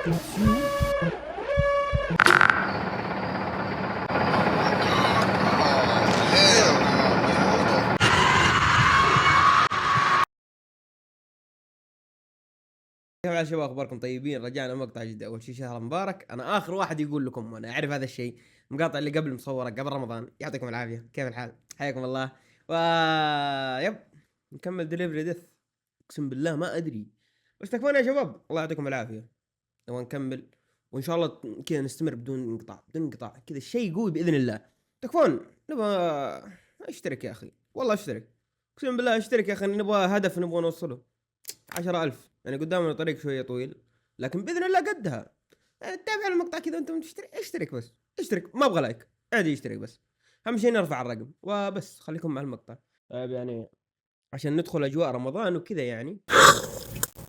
كيف يا شباب اخباركم طيبين؟ رجعنا مقطع جديد. اول شيء شهر مبارك، انا اخر واحد يقول لكم وانا اعرف هذا الشيء. المقاطع اللي قبل مصوره قبل رمضان. يعطيكم العافيه، كيف الحال؟ حياكم الله. و يب نكمل دليفري ديث. اقسم بالله ما ادري، بس تكفون يا شباب، الله يعطيكم العافيه. نبغى نكمل وان شاء الله كذا نستمر بدون انقطاع بدون انقطاع، كذا الشيء قوي باذن الله. تكفون نبغى اشترك يا اخي، والله اشترك، اقسم بالله اشترك يا اخي. نبغى هدف نبغى نوصله 10,000. يعني قدامنا طريق شوية طويل، لكن بإذن الله قدها. تابع المقطع كذا وانتم اشترك بس، اشترك، ما ابغى لايك، عادي اشترك بس. اهم شيء نرفع الرقم وبس، خليكم مع المقطع. طيب يعني عشان ندخل اجواء رمضان وكذا يعني.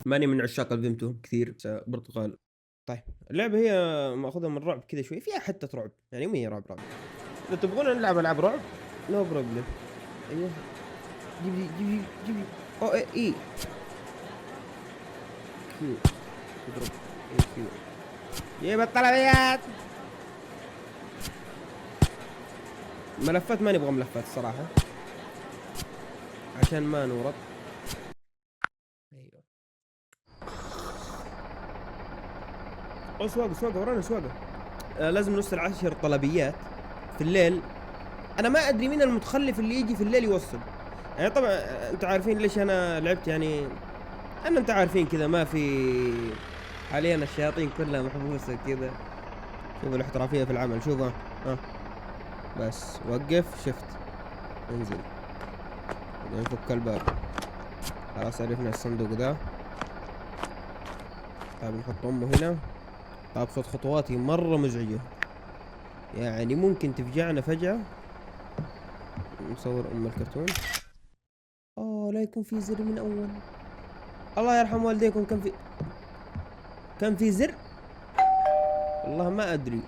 ماني من عشاق الفيمتو كثير برتقال. طيب اللعبة هي ماخذها من رعب كذا شوي، فيها حتة رعب يعني، مو هي رعب. اذا تبغون نلعب العاب رعب نو بروبلم. ايوه جيب لي او اي كيو تضرب اي كيو. جيب الطلبيات. ملفات ما نبغى ملفات الصراحة عشان ما نورط. ايوه سواقة ورانا سواقة. لازم نوصل 10 طلبيات في الليل. انا ما ادري مين المتخلف اللي يجي في الليل يوصل. يعني طبعا انتوا عارفين ليش انا لعبت يعني. انتوا عارفين كذا ما في حاليا، الشياطين كلها محبوسة كذا. شوفوا الاحترافية في العمل، شوفوا بس وقف شفت انزل نفك الباب. خلاص عرفنا الصندوق ده. طيب نحط امه هنا. طيب صوت خطواتي مرة مزعجة، يعني ممكن تفجعنا فجأة. نصور ام الكرتون. اوه لا يكون في زر من اول. الله يرحم والديكم، كان في زر. والله ما ادري.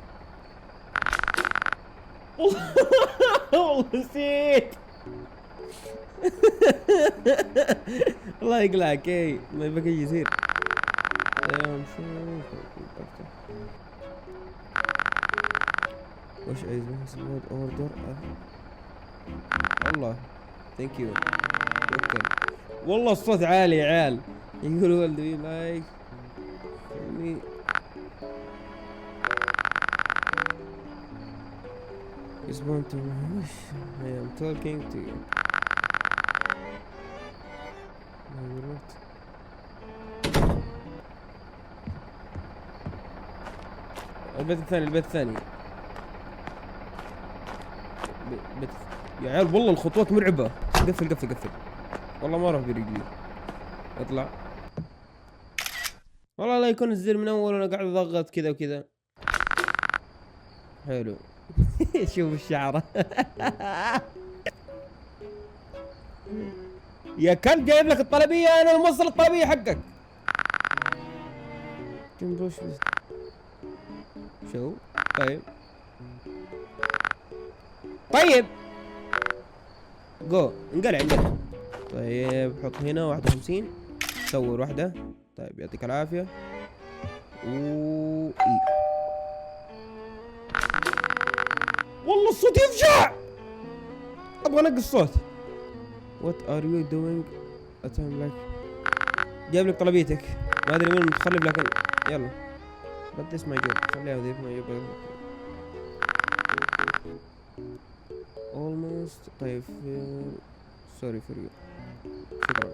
والله نسيت. الله يقلعك. اي ما يبقى يصير. وش عايز سبورت اوردر؟ والله ثانك يو. والله الصوت عالي يا عيال. يقول ولدي لايك مي. respond to wish. I am talking to you. البيت الثاني بيت. يا عيال والله الخطوات مرعبة. قفل والله ما اروح برجلي. اطلع. والله لا يكون الزر من اول وانا قاعد اضغط كذا وكذا. حلو. شوف الشعرة. يا كلب جايب لك الطلبية، انا موصل الطلبية حقك. شو طيب جو انقلع. طيب حط هنا 51. صور واحدة. طيب يعطيك العافية. والله الصوت يفجع. ابغى انقص الصوت. What are you doing a time like. جايب لك طلبيتك، ما ادري مين المتخلف لكن يلا. but this my job. خليها وظيفة my job. almost. طيب sorry for you. شكرا.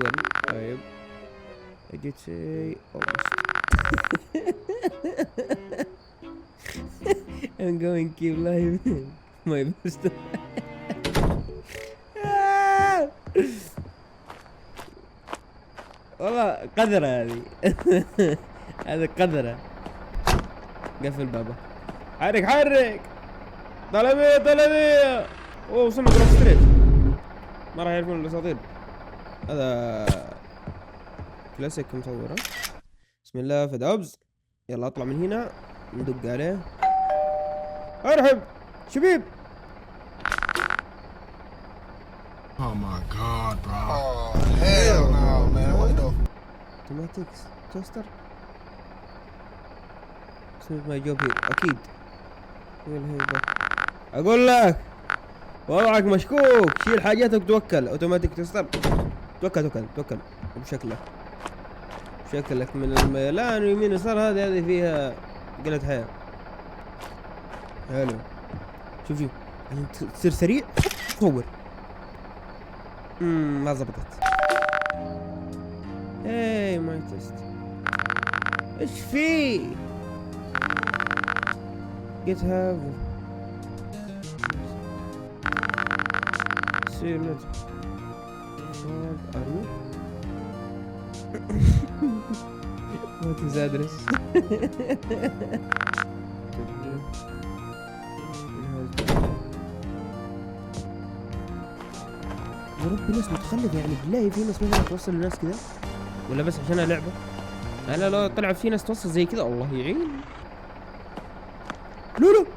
well طيب I did say almost. I'm going to keep live my best. والله قذرة هذه. هذا قذرة. قفل بابا. حرك. طلبية. اوه وصلنا دروب ستريت. ما راح يعرفون الاساطير. هذا كلاسيك مصورة. بسم الله في دبز. يلا اطلع من هنا ندق عليه. ارحب شبيب. Oh my god, bro. Oh hell no, man. What the? اوتوماتيكس توستر. ما جوب هير اكيد. اقول لك وضعك مشكوك، شيل حاجاتك توكل اوتوماتيك تستر. توكل بشكلك من الميلان ويمين يسار، هذه فيها قلة حياة. حلو شوف عشان تصير سريع فور. ما زبطت. اي ما تست ايش في جيت هاف سير نت ارمي وات از ادرس. يا رب ناس متخلفة يعني بالله، في ناس مثلا توصل للناس كذا ولا بس عشانها لعبة؟ انا لو طلع في ناس توصل زي كذا الله يعين. لا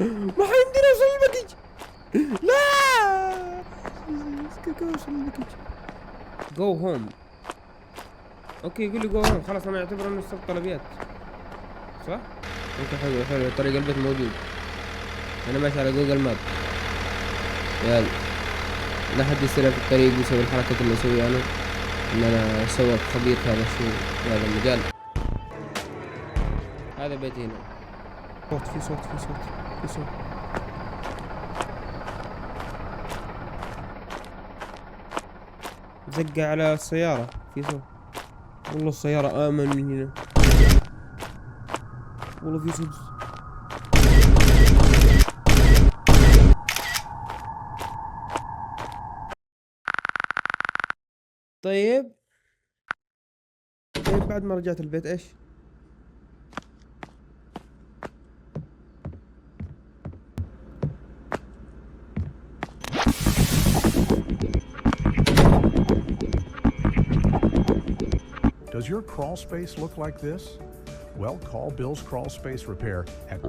ما حيمدينا اوصل المكج. لا اوصل المكج. جو هوم. اوكي يقول لي جو هوم، خلاص انا اعتبر انه صرت طلبيات صح؟ اوكي حلو طريق البيت موجود. انا ماشي على جوجل ماب. يلا لا حد يسرع في الطريق ويسوي الحركة اللي اسويها انا، ان انا سوق خبير في هذا الشيء في هذا المجال. هذا بيتي هنا. في صوت. زقة على السيارة في صوت. والله السيارة آمن من هنا. والله في صوت. طيب بعد ما رجعت البيت ايش؟ Does your crawl space look like this? Well, call Bill's Crawl Space Repair and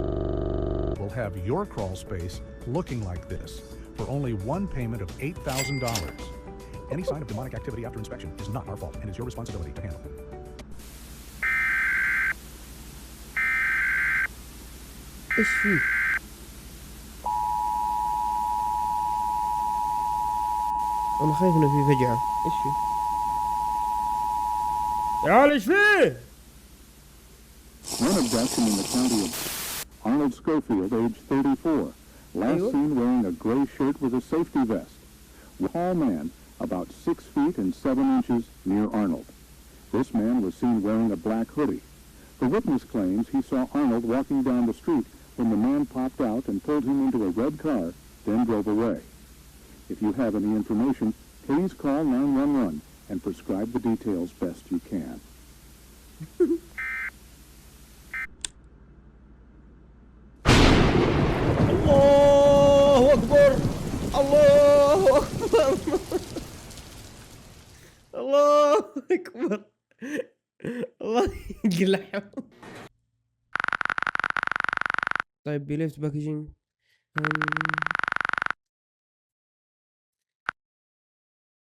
we'll have your crawl space looking like this for only one payment of $8,000. Any sign of demonic activity after inspection is not our fault and is your responsibility to handle. ايش فيه؟ انا خايف انه في فجعة. ايش فيه؟ يا عيال ايش فيه؟ One abduction in the county of Arnold Schofield, age 34, last seen wearing a gray shirt with a safety vest. A tall man, about 6 feet and 7 inches, near Arnold. This man was seen wearing a black hoodie. The witness claims he saw Arnold walking down the street when the man popped out and pulled him into a red car, then drove away. If you have any information, please call 911 and prescribe the details best you can. الله أكبر الله أكبر الله أكبر الله يقلعهم. طيب بليفت باكجينج.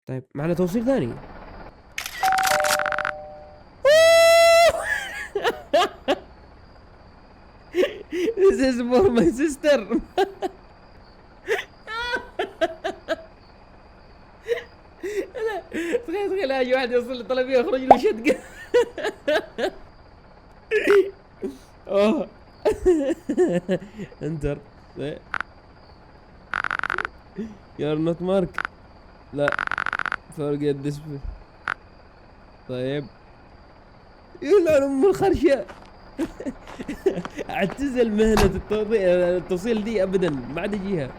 طيب معنا توصيل ثاني. This is for my sister. تخيل اجي واحد يوصل لي طلبيه يخرج له شدقه. اوه انتر يور نوت مارك. لا فورجيت ديسبل. طيب يلعن ام الخرشه. اعتزل مهنة التوصيل دي ابدا ما عاد اجيها.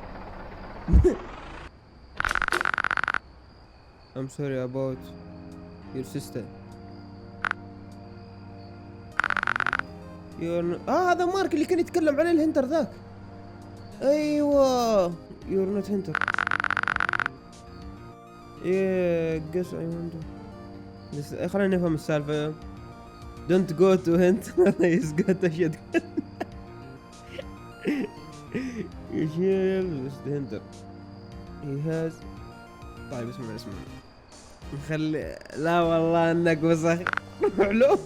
I'm sorry about your sister. هذا مارك اللي كان يتكلم عليه الهنتر ذاك. ايوه you're not hunter. guess I wonder. خلينا نفهم السالفة. Don't go to hint. He's got a shotgun. يشيل هنتر. He has. طيب اسمع نخلي. لا والله انك وسخ. روح له.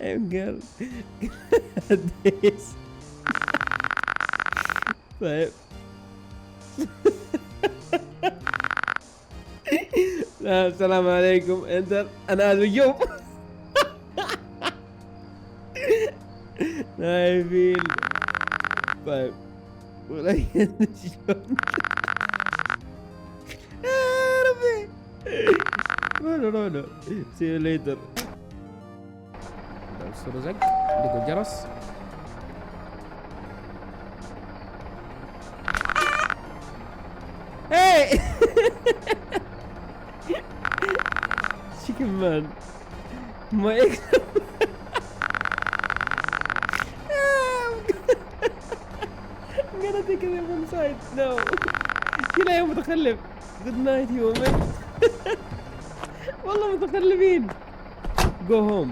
قال قديس. طيب لا السلام عليكم انتر انا اليوم نايفين. طيب ولا شلون يا ربي. روح سي يو ليتر. الصورة زق دق الجرس. هاي شيكن مان ما يكسب. gonna take it from side. No. كذا يا متخلف. Good night human. والله متخلفين. Go home.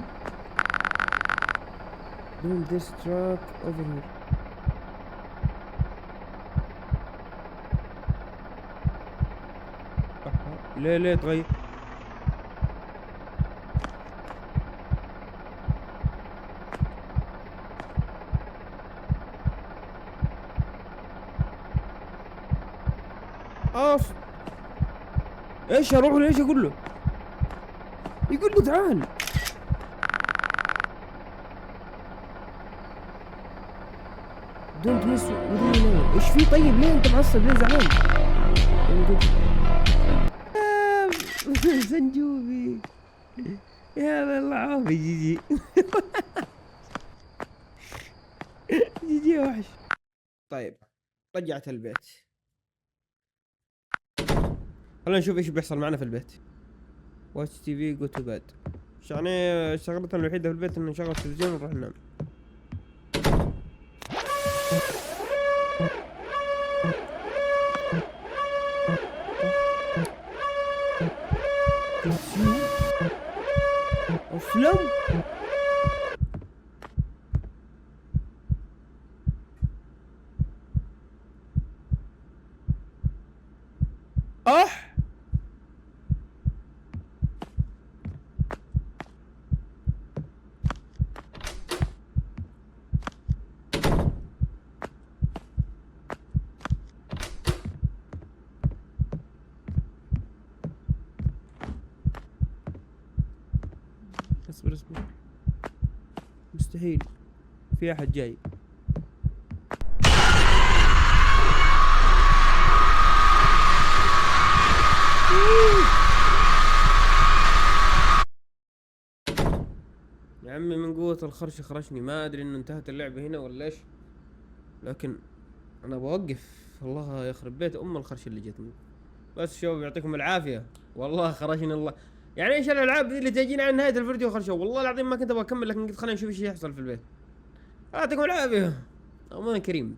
Doing this truck over here. ليه تغير؟ اوف ايش اروح له؟ ايش اقول له؟ يقول لي تعال. دونت مس ايش في؟ طيب ليه انت معصب؟ ليه زعلان؟ زنجوبي يا الله عافي. جي جي يا وحش. طيب رجعت البيت. خلينا نشوف ايش بيحصل معنا في البيت. واتش تي في جو تو باد. يعني شغلتنا الوحيدة في البيت ان نشغل التلفزيون ونروح ننام. افلام اصبر مستحيل في احد جاي. يا عمي من قوة الخرش خرشني. ما ادري انه انتهت اللعبة هنا ولا ايش، لكن انا بوقف. الله يخرب بيت ام الخرش اللي جتني. بس شباب يعطيكم العافية، والله خرشني الله. يعني ايش الالعاب دي اللي تجينا على نهاية الفيديو خرشوا؟ والله العظيم ما كنت ابغى اكمل، لكن قلت خلينا نشوف ايش يحصل في البيت. يعطيكم العافية. امان كريم.